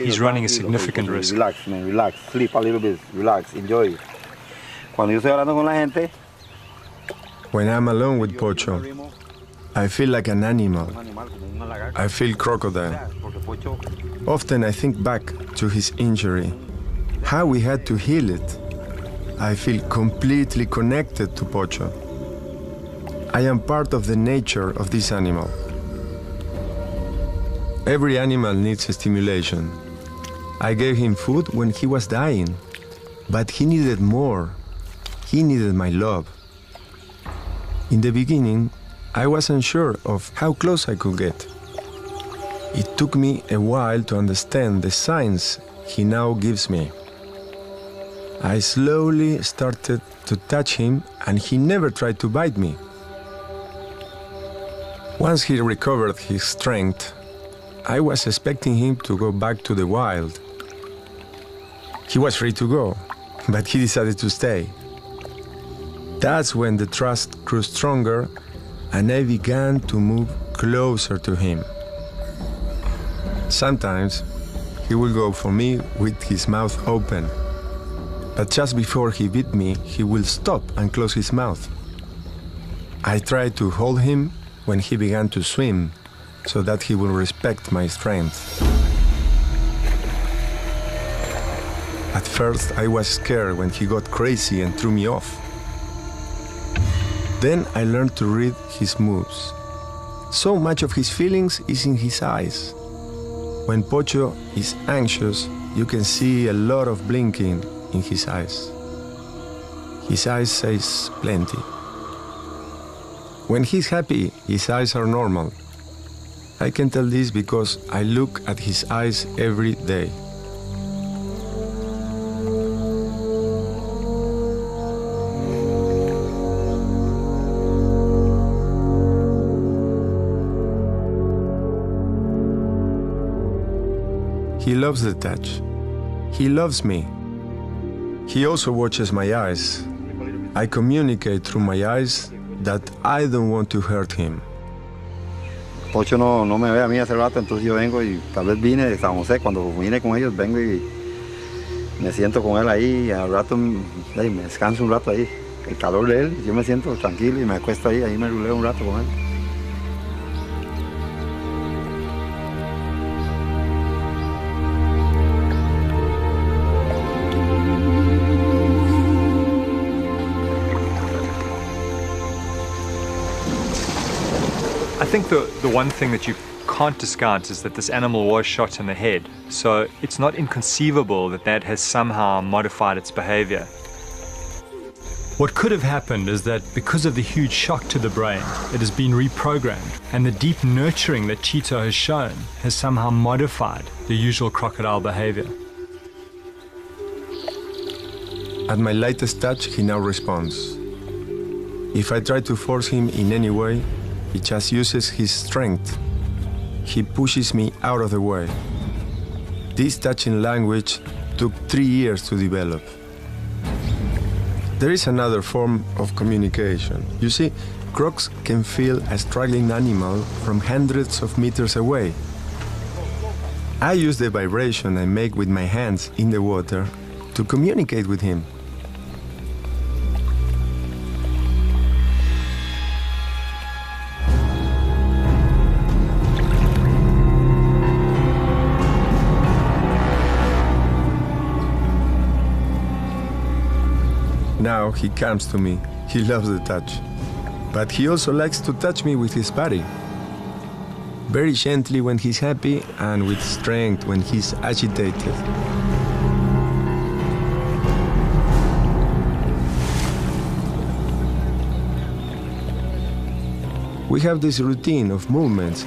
He's running a significant risk. Relax, man, relax. Sleep a little bit. Relax, enjoy. Cuando yo estoy hablando con la gente, when I'm alone with Pocho, I feel like an animal. I feel crocodile. Often I think back to his injury, how we had to heal it. I feel completely connected to Pocho. I am part of the nature of this animal. Every animal needs stimulation. I gave him food when he was dying, but he needed more. He needed my love. In the beginning, I wasn't sure of how close I could get. It took me a while to understand the signs he now gives me. I slowly started to touch him, and he never tried to bite me. Once he recovered his strength, I was expecting him to go back to the wild. He was free to go, but he decided to stay. That's when the trust grew stronger, and I began to move closer to him. Sometimes he will go for me with his mouth open, but just before he bit me, he will stop and close his mouth. I tried to hold him when he began to swim, so that he will respect my strength. At first, I was scared when he got crazy and threw me off. Then I learned to read his moves. So much of his feelings is in his eyes. When Pocho is anxious, you can see a lot of blinking in his eyes. His eyes says plenty. When he's happy, his eyes are normal. I can tell this because I look at his eyes every day. He loves the touch. He loves me. He also watches my eyes. I communicate through my eyes that I don't want to hurt him. Pocho no me ve a mí hace rato, entonces yo vengo y tal vez vine de San José. Cuando vine con ellos, vengo y me siento con él ahí, y al rato me descanso un rato ahí. El calor de él, yo me siento tranquilo y me acuesto ahí me ruleo un rato con él. I think the one thing that you can't discount is that this animal was shot in the head, so it's not inconceivable that that has somehow modified its behavior. What could have happened is that because of the huge shock to the brain, it has been reprogrammed, and the deep nurturing that Cheeto has shown has somehow modified the usual crocodile behavior. At my lightest touch, he now responds. If I try to force him in any way, he just uses his strength. He pushes me out of the way. This touching language took 3 years to develop. There is another form of communication. You see, crocs can feel a struggling animal from hundreds of meters away. I use the vibration I make with my hands in the water to communicate with him. Now he comes to me. He loves the touch. But he also likes to touch me with his body. Very gently when he's happy and with strength when he's agitated. We have this routine of movements